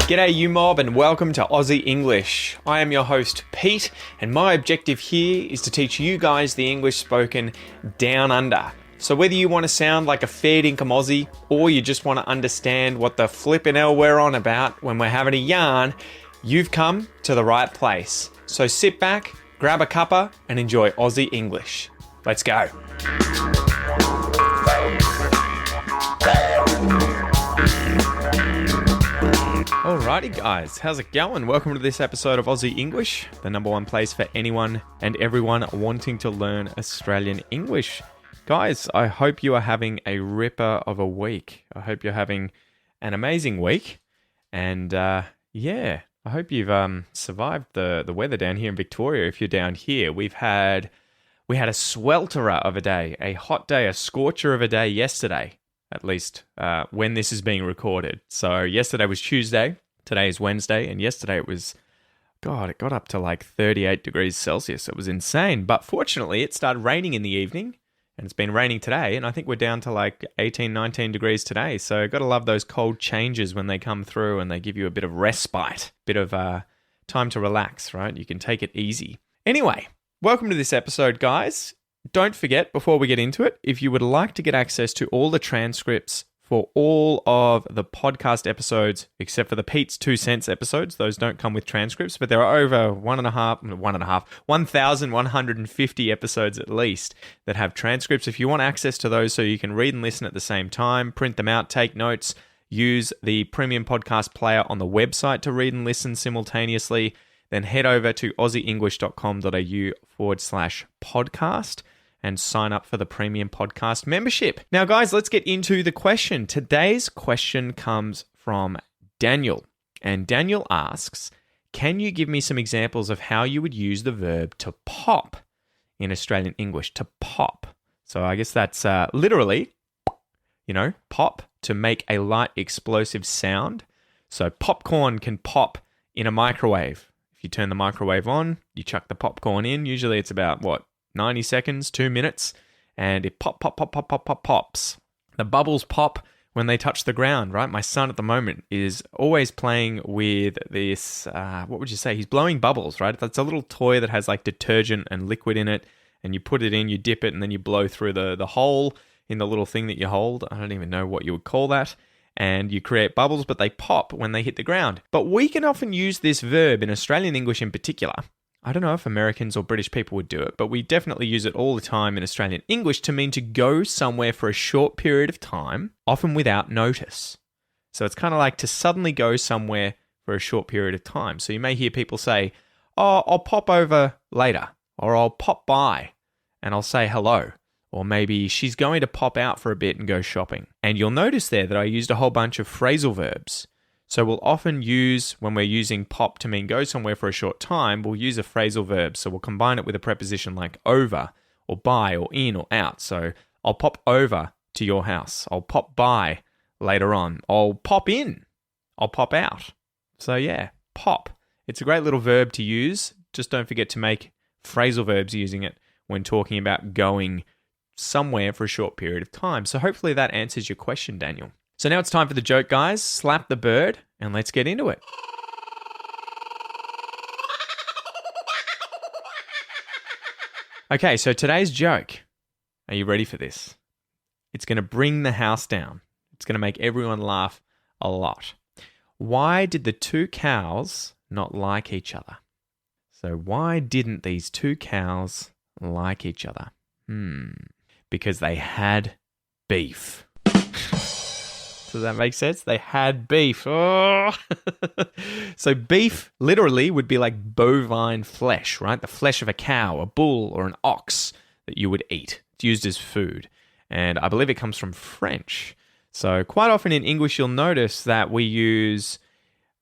G'day you mob and welcome to Aussie English. I am your host Pete and my objective here is to teach you guys the English spoken down under. So whether you want to sound like a fair dinkum Aussie or you just want to understand what the flippin' hell we're on about when we're having a yarn, you've come to the right place. So sit back, grab a cuppa and enjoy Aussie English. Let's go. Alrighty guys, how's it going? Welcome to this episode of Aussie English, the number one place for anyone and everyone wanting to learn Australian English. Guys, I hope you are having a ripper of a week. I hope you're having an amazing week. And I hope you've survived the weather down here in Victoria. If you're down here, we had a swelterer of a day, a hot day, a scorcher of a day yesterday. At least when this is being recorded. So yesterday was Tuesday, today is Wednesday, and yesterday it got up to like 38 degrees Celsius. It was insane. But fortunately, it started raining in the evening, and it's been raining today, and I think we're down to like 18, 19 degrees today. So got to love those cold changes when they come through and they give you a bit of respite, bit of time to relax, right? You can take it easy. Anyway, welcome to this episode, guys. Don't forget, before we get into it, if you would like to get access to all the transcripts for all of the podcast episodes, except for the Pete's 2 cents episodes, those don't come with transcripts, but there are over 1,150 episodes at least that have transcripts. If you want access to those so you can read and listen at the same time, print them out, take notes, use the premium podcast player on the website to read and listen simultaneously, then head over to aussieenglish.com.au/podcast. and sign up for the premium podcast membership. Now, guys, let's get into the question. Today's question comes from Daniel. And Daniel asks, can you give me some examples of how you would use the verb to pop in Australian English? To pop. So I guess that's literally, pop, to make a light explosive sound. So popcorn can pop in a microwave. If you turn the microwave on, you chuck the popcorn in. Usually it's about, 90 seconds, 2 minutes, and it pops. The bubbles pop when they touch the ground, right? My son at the moment is always playing with this, what would you say? He's blowing bubbles, right? That's a little toy that has like detergent and liquid in it, and you put it in, you dip it, and then you blow through the hole in the little thing that you hold. I don't even know what you would call that. And you create bubbles, but they pop when they hit the ground. But we can often use this verb in Australian English in particular. I don't know if Americans or British people would do it, but we definitely use it all the time in Australian English to mean to go somewhere for a short period of time, often without notice. So it's kind of like to suddenly go somewhere for a short period of time. So you may hear people say, oh, I'll pop over later, or I'll pop by and I'll say hello. Or maybe she's going to pop out for a bit and go shopping. And you'll notice there that I used a whole bunch of phrasal verbs. So we'll often use, when we're using pop to mean go somewhere for a short time, we'll use a phrasal verb. So we'll combine it with a preposition like over, or by, or in, or out. So I'll pop over to your house. I'll pop by later on. I'll pop in. I'll pop out. So yeah, pop. It's a great little verb to use. Just don't forget to make phrasal verbs using it when talking about going somewhere for a short period of time. So hopefully that answers your question, Daniel. So now it's time for the joke, guys. Slap the bird and let's get into it. Okay, so today's joke. Are you ready for this? It's going to bring the house down. It's going to make everyone laugh a lot. Why did the two cows not like each other? So why didn't these two cows like each other? Because they had beef. Does that make sense? They had beef. Oh. So beef literally would be like bovine flesh, right? The flesh of a cow, a bull, or an ox that you would eat. It's used as food. And I believe it comes from French. So quite often in English, you'll notice that we use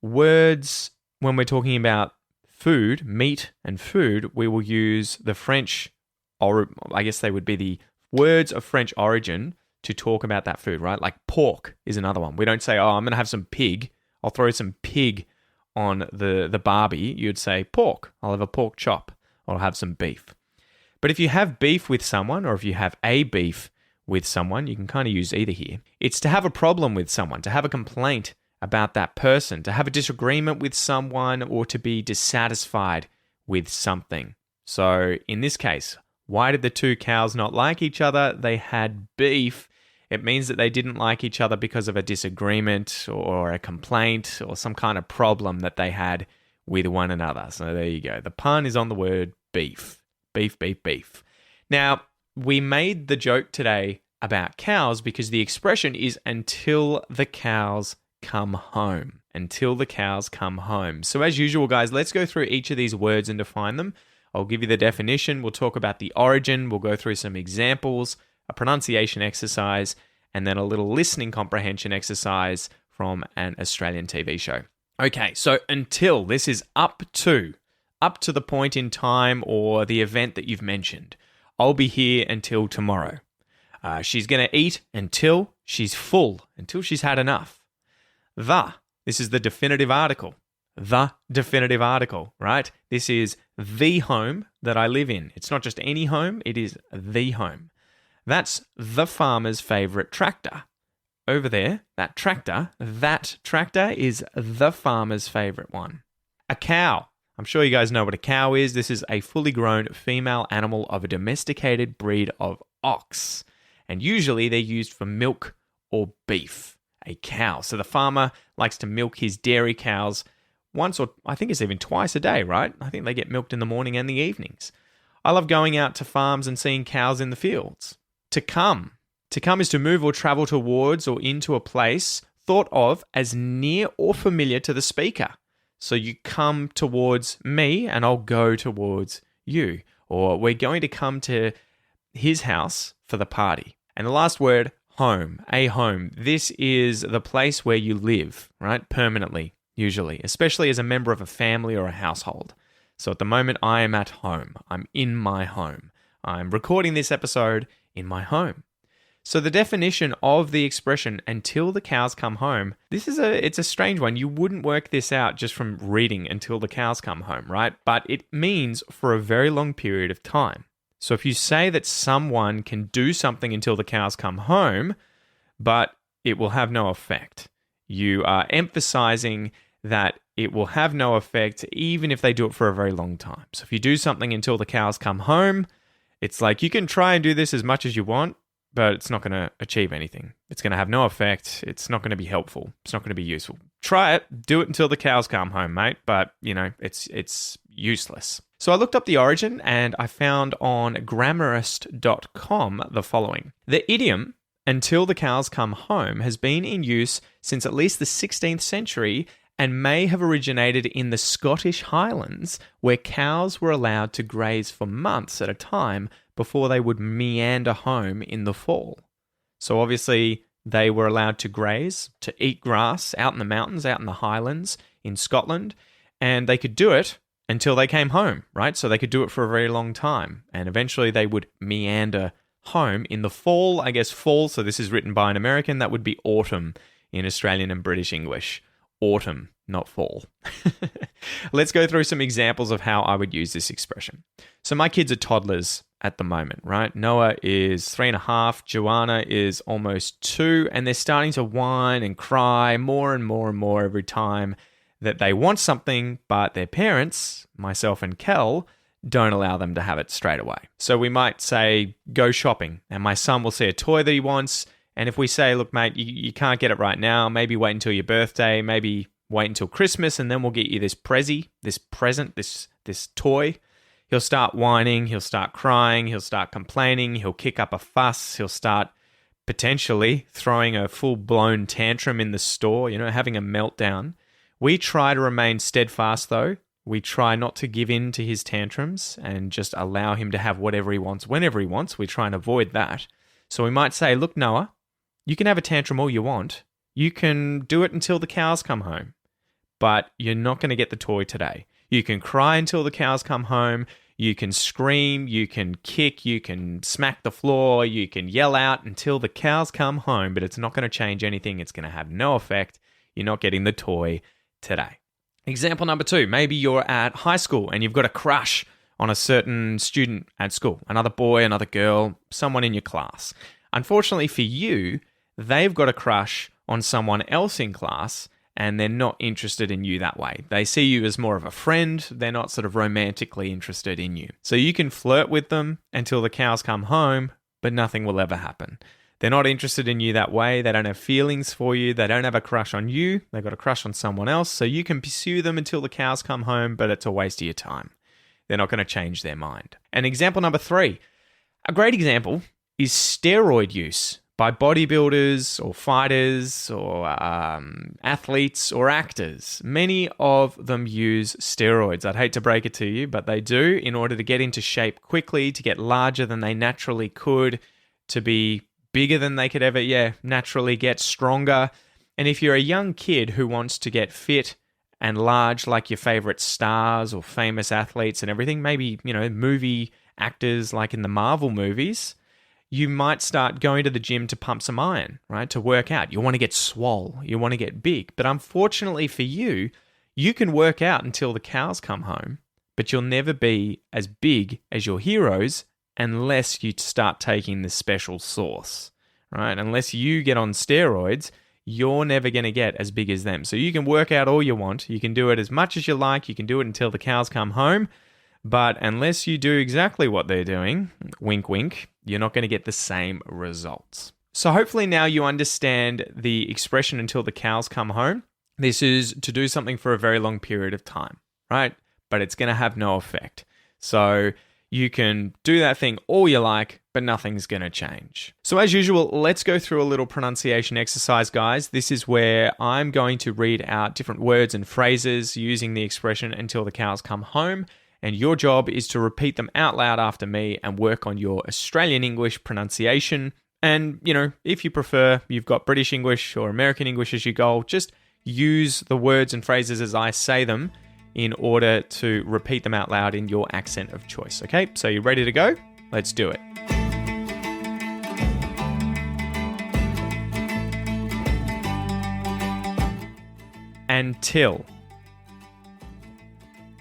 words when we're talking about food, meat and food. We will use the French, or I guess they would be the words of French origin to talk about that food, right? Like pork is another one. We don't say, oh, I'm going to have some pig. I'll throw some pig on the barbie. You'd say pork. I'll have a pork chop. Or I'll have some beef. But if you have beef with someone, or if you have a beef with someone. You can kind of use either here. It's to have a problem with someone, to have a complaint about that person, to have a disagreement with someone, or to be dissatisfied with something. So in this case, why did the two cows not like each other? They had beef. It means that they didn't like each other because of a disagreement or a complaint or some kind of problem that they had with one another. So there you go. The pun is on the word beef. Beef, beef, beef. Now, we made the joke today about cows because the expression is until the cows come home. Until the cows come home. So as usual, guys, let's go through each of these words and define them. I'll give you the definition. We'll talk about the origin. We'll go through some examples, a pronunciation exercise, and then a little listening comprehension exercise from an Australian TV show. Okay, so until, this is up to the point in time or the event that you've mentioned. I'll be here until tomorrow. She's going to eat until she's full, until she's had enough. This is the definitive article. The definitive article, right? This is the home that I live in. It's not just any home, it is the home. That's the farmer's favorite tractor. Over there, that tractor is the farmer's favorite one. A cow. I'm sure you guys know what a cow is. This is a fully grown female animal of a domesticated breed of ox. And usually they're used for milk or beef. A cow. So the farmer likes to milk his dairy cows once, or I think it's even twice a day, right? I think they get milked in the morning and the evenings. I love going out to farms and seeing cows in the fields. To come. To come is to move or travel towards or into a place thought of as near or familiar to the speaker. So you come towards me and I'll go towards you. Or we're going to come to his house for the party. And the last word, home. A home. This is the place where you live, right? Permanently, usually, especially as a member of a family or a household. So at the moment, I am at home. I'm in my home. I'm recording this episode in my home. So the definition of the expression until the cows come home, it's a strange one. You wouldn't work this out just from reading until the cows come home, right? But it means for a very long period of time. So if you say that someone can do something until the cows come home, but it will have no effect, you are emphasizing that it will have no effect even if they do it for a very long time. So if you do something until the cows come home, it's like you can try and do this as much as you want, but it's not going to achieve anything. It's going to have no effect. It's not going to be helpful. It's not going to be useful. Try it. Do it until the cows come home, mate. But, it's useless. So I looked up the origin and I found on grammarist.com the following. The idiom, until the cows come home, has been in use since at least the 16th century and may have originated in the Scottish Highlands, where cows were allowed to graze for months at a time before they would meander home in the fall. So obviously they were allowed to graze, to eat grass out in the mountains, out in the Highlands in Scotland, and they could do it until they came home, right? So they could do it for a very long time, and eventually they would meander home in the fall. I guess fall, so this is written by an American, that would be autumn in Australian and British English. Autumn, not fall. Let's go through some examples of how I would use this expression. So my kids are toddlers at the moment, right? Noah is 3.5, Joanna is almost 2, and they're starting to whine and cry more and more and more every time that they want something, but their parents, myself and Kel, don't allow them to have it straight away. So we might say, go shopping, and my son will see a toy that he wants, and if we say, look, mate, you can't get it right now, maybe wait until your birthday, maybe wait until Christmas, and then we'll get you this present, this toy. He'll start whining, he'll start crying, he'll start complaining, he'll kick up a fuss, he'll start potentially throwing a full-blown tantrum in the store, having a meltdown. We try to remain steadfast, though. We try not to give in to his tantrums and just allow him to have whatever he wants, whenever he wants. We try and avoid that. So we might say, look, Noah, you can have a tantrum all you want. You can do it until the cows come home, but you're not going to get the toy today. You can cry until the cows come home. You can scream, you can kick, you can smack the floor, you can yell out until the cows come home, but it's not going to change anything. It's going to have no effect. You're not getting the toy today. Example number 2, maybe you're at high school and you've got a crush on a certain student at school, another boy, another girl, someone in your class. Unfortunately for you, they've got a crush on someone else in class and they're not interested in you that way. They see you as more of a friend. They're not sort of romantically interested in you. So you can flirt with them until the cows come home, but nothing will ever happen. They're not interested in you that way. They don't have feelings for you. They don't have a crush on you. They've got a crush on someone else. So you can pursue them until the cows come home, but it's a waste of your time. They're not going to change their mind. And example number 3, a great example is steroid use by bodybuilders or fighters or athletes or actors. Many of them use steroids. I'd hate to break it to you, but they do in order to get into shape quickly, to get larger than they naturally could, to be bigger than they could ever, naturally get, stronger. And if you're a young kid who wants to get fit and large like your favorite stars or famous athletes and everything, maybe, movie actors like in the Marvel movies, you might start going to the gym to pump some iron, right? To work out. You want to get swole. You want to get big. But unfortunately for you, you can work out until the cows come home, but you'll never be as big as your heroes unless you start taking the special sauce, right? Unless you get on steroids, you're never going to get as big as them. So you can work out all you want. You can do it as much as you like. You can do it until the cows come home. But unless you do exactly what they're doing, wink, wink, you're not going to get the same results. So hopefully now you understand the expression until the cows come home. This is to do something for a very long period of time, right? But it's going to have no effect. So you can do that thing all you like, but nothing's going to change. So as usual, let's go through a little pronunciation exercise, guys. This is where I'm going to read out different words and phrases using the expression until the cows come home. And your job is to repeat them out loud after me and work on your Australian English pronunciation. And, if you prefer, you've got British English or American English as your goal, just use the words and phrases as I say them in order to repeat them out loud in your accent of choice. Okay, so you ready to go? Let's do it. Until.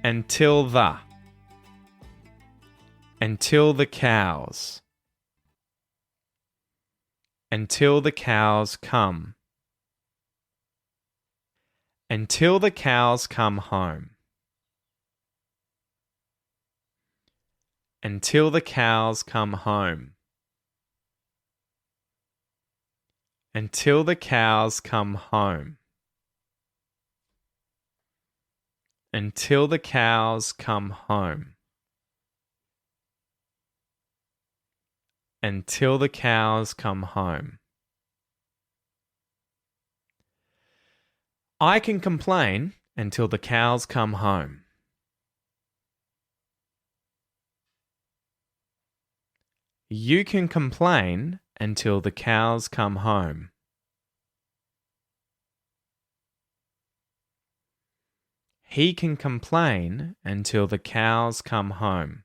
Until the. Until the cows. Until the cows come. Until the cows come home. Until the cows come home. Until the cows come home. Until the cows come home. Until the cows come home. I can complain until the cows come home. You can complain until the cows come home. He can complain until the cows come home.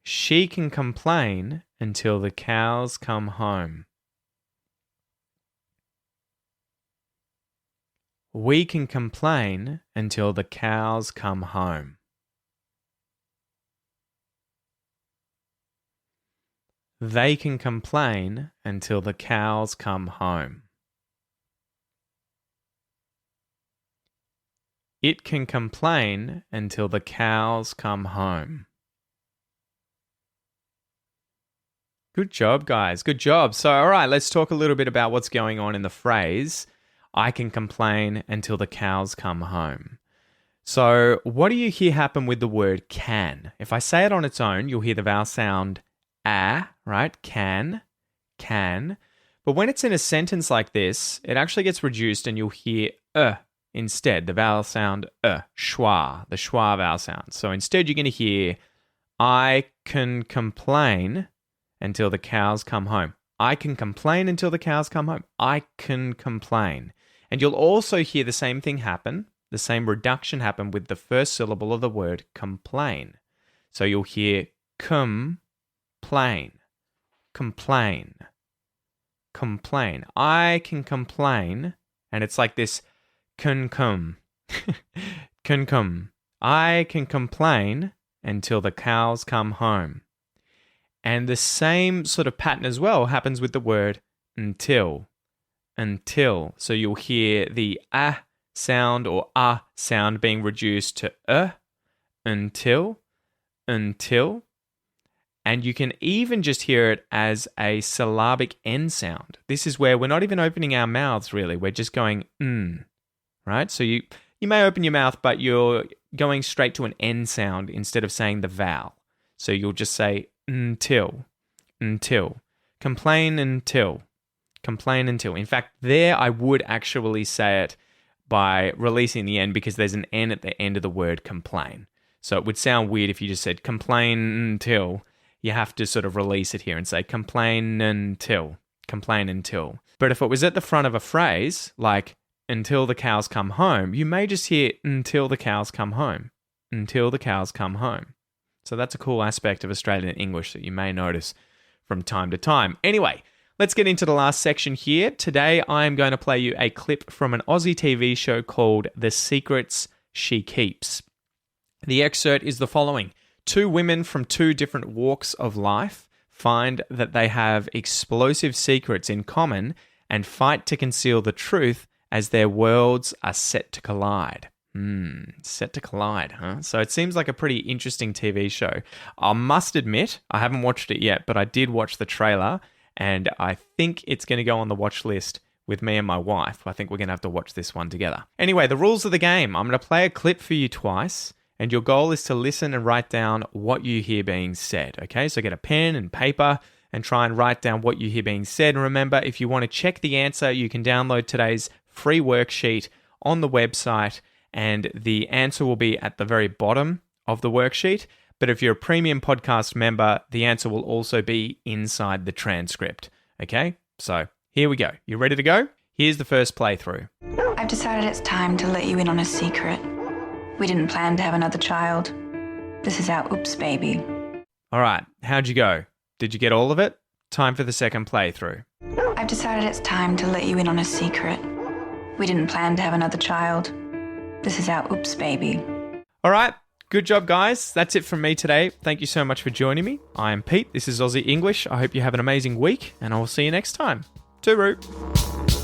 She can complain until the cows come home. We can complain until the cows come home. They can complain until the cows come home. It can complain until the cows come home. Good job, guys. Good job. So, all right, let's talk a little bit about what's going on in the phrase, I can complain until the cows come home. So, what do you hear happen with the word can? If I say it on its own, you'll hear the vowel sound a, right? Can. But when it's in a sentence like this, it actually gets reduced and you'll hear instead, the vowel sound schwa, the schwa vowel sound. So instead you're going to hear, I can complain until the cows come home. I can complain until the cows come home. I can complain. And you'll also hear the same thing happen, the same reduction happen with the first syllable of the word complain. So you'll hear complain. I can complain, and it's like this can come. I can complain until the cows come home. And the same sort of pattern as well happens with the word until. Until. So you'll hear the sound or sound being reduced to until. And you can even just hear it as a syllabic N sound. This is where we're not even opening our mouths really. We're just going right? So you may open your mouth, but you're going straight to an N sound instead of saying the vowel. So you'll just say until. Complain until. In fact, there I would actually say it by releasing the N because there's an N at the end of the word complain. So it would sound weird if you just said complain until. You have to sort of release it here and say complain until. But if it was at the front of a phrase, like until the cows come home, you may just hear until the cows come home. So that's a cool aspect of Australian English that you may notice from time to time. Anyway, let's get into the last section here. Today, I am going to play you a clip from an Aussie TV show called The Secrets She Keeps. The excerpt is the following. 2 women from 2 different walks of life find that they have explosive secrets in common and fight to conceal the truth as their worlds are set to collide. Set to collide, huh? So it seems like a pretty interesting TV show. I must admit, I haven't watched it yet, but I did watch the trailer, and I think it's going to go on the watch list with me and my wife. I think we're going to have to watch this one together. Anyway, the rules of the game. I'm going to play a clip for you twice, and your goal is to listen and write down what you hear being said, okay? So get a pen and paper and try and write down what you hear being said. And remember, if you want to check the answer, you can download today's free worksheet on the website, and the answer will be at the very bottom of the worksheet. But if you're a premium podcast member, the answer will also be inside the transcript, okay? So here we go. You ready to go? Here's the first playthrough. I've decided it's time to let you in on a secret. We didn't plan to have another child. This is our oops baby. All right, how'd you go? Did you get all of it? Time for the second playthrough. I've decided it's time to let you in on a secret. We didn't plan to have another child. This is our oops baby. All right, good job, guys. That's it from me today. Thank you so much for joining me. I am Pete. This is Aussie English. I hope you have an amazing week, and I will see you next time. Tooroo.